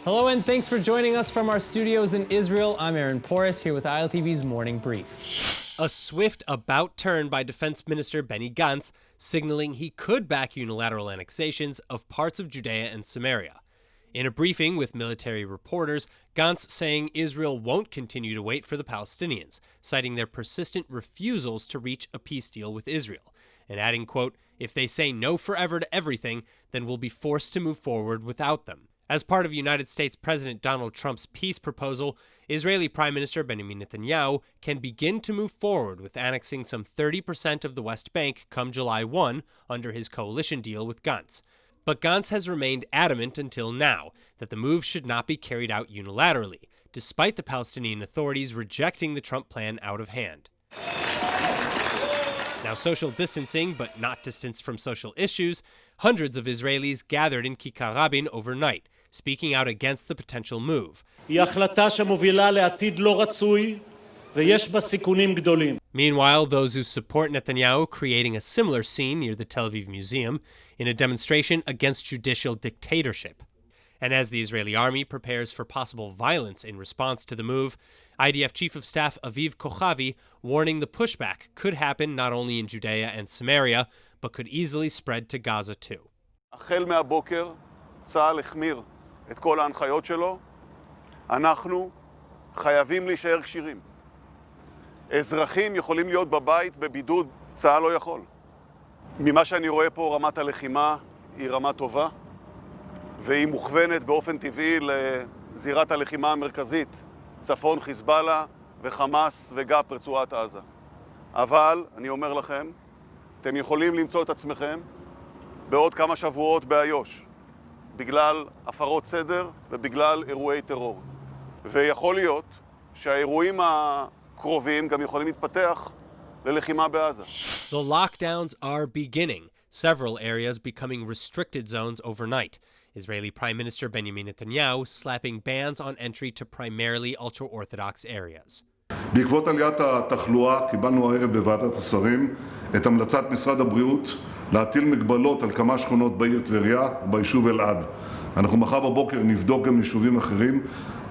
Hello and thanks for joining us from our studios in Israel. I'm Aaron Porras here with ILTV's Morning Brief. A swift about-turn by Defense Minister Benny Gantz, signaling he could back unilateral annexations of parts of Judea and Samaria. In a briefing with military reporters, Gantz saying Israel won't continue to wait for the Palestinians, citing their persistent refusals to reach a peace deal with Israel, and adding, quote, "If they say no forever to everything, then we'll be forced to move forward without them." As part of United States President Donald Trump's peace proposal, Israeli Prime Minister Benjamin Netanyahu can begin to move forward with annexing some 30% of the West Bank come July 1 under his coalition deal with Gantz. But Gantz has remained adamant until now that the move should not be carried out unilaterally, despite the Palestinian authorities rejecting the Trump plan out of hand. Now social distancing, but not distance from social issues, hundreds of Israelis gathered in Kikar Rabin overnight, speaking out against the potential move. Meanwhile, those who support Netanyahu creating a similar scene near the Tel Aviv Museum in a demonstration against judicial dictatorship. And as the Israeli army prepares for possible violence in response to the move, IDF Chief of Staff Aviv Kochavi warning the pushback could happen not only in Judea and Samaria, but could easily spread to Gaza too. החל מהבוקר, צה"ל החמיר את כל ההנחיות שלו. אנחנו חייבים להישאר כשירים. אזרחים יכולים להיות בבית בבידוד, צה"ל לא יכול. ממה שאני רואה פה, רמת הלחימה היא רמה טובה, והיא מוכוונת באופן טבעי לזירת הלחימה המרכזית, צפון חיזבאללה וחמאס וגאפ רצועת עזה. אבל, אני אומר לכם, אתם יכולים למצוא את עצמכם בעוד כמה שבועות באיו"ש, בגלל הפרות סדר ובגלל אירועי טרור. ויכול להיות שהאירועים הקרובים גם יכולים להתפתח ללחימה בעזה. The lockdowns are beginning, several areas becoming restricted zones overnight. Israeli Prime Minister Benjamin Netanyahu slapping bans on entry to primarily ultra-Orthodox areas. בעקבות עליית התחלואה קיבלנו הערב בוועדת השרים את המלצת משרד הבריאות להטיל מגבלות על כמה שכונות בעיר טבריה וביישוב אלעד. אנחנו מחר בבוקר נבדוק גם יישובים אחרים.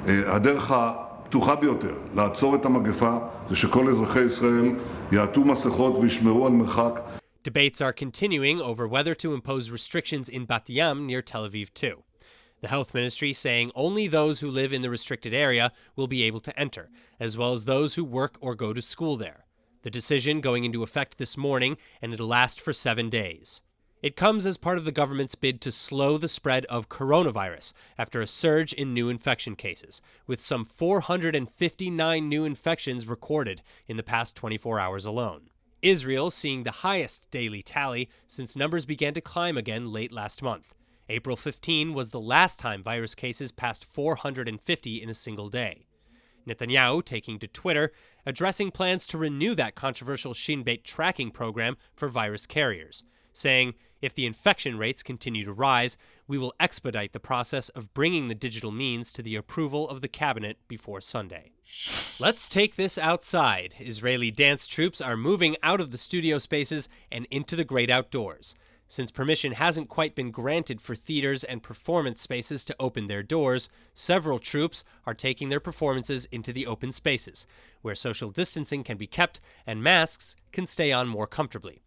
הדרך הפתוחה ביותר לעצור את המגפה זה שכל אזרחי ישראל יעטו מסכות וישמרו על מרחק. Debates are continuing over whether to impose restrictions in Bat Yam near Tel Aviv too. The health ministry saying only those who live in the restricted area will be able to enter, as well as those who work or go to school there. The decision going into effect this morning, and it'll last for 7 days. It comes as part of the government's bid to slow the spread of coronavirus after a surge in new infection cases, with some 459 new infections recorded in the past 24 hours alone. Israel seeing the highest daily tally since numbers began to climb again late last month. April 15 was the last time virus cases passed 450 in a single day. Netanyahu taking to Twitter, addressing plans to renew that controversial Shin Bet tracking program for virus carriers, saying, if the infection rates continue to rise, we will expedite the process of bringing the digital means to the approval of the cabinet before Sunday. Let's take this outside. Israeli dance troupes are moving out of the studio spaces and into the great outdoors. Since permission hasn't quite been granted for theaters and performance spaces to open their doors, several troupes are taking their performances into the open spaces, where social distancing can be kept and masks can stay on more comfortably.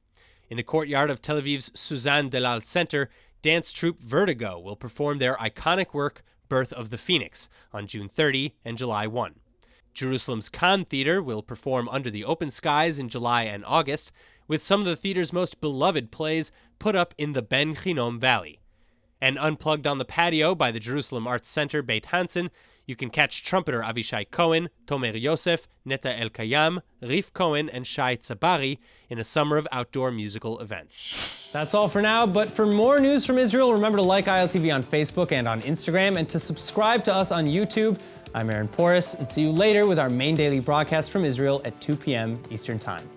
In the courtyard of Tel Aviv's Suzanne Delal Center, dance troupe Vertigo will perform their iconic work, Birth of the Phoenix, on June 30 and July 1. Jerusalem's Khan Theater will perform under the open skies in July and August, with some of the theater's most beloved plays put up in the Ben Hinnom Valley. And unplugged on the patio by the Jerusalem Arts Center Beit Hansen, you can catch trumpeter Avishai Cohen, Tomer Yosef, Neta El-Kayam, Rif Cohen, and Shai Tzabari in a summer of outdoor musical events. That's all for now, but for more news from Israel, remember to like ILTV on Facebook and on Instagram, and to subscribe to us on YouTube. I'm Aaron Porras, and see you later with our main daily broadcast from Israel at 2 p.m. Eastern Time.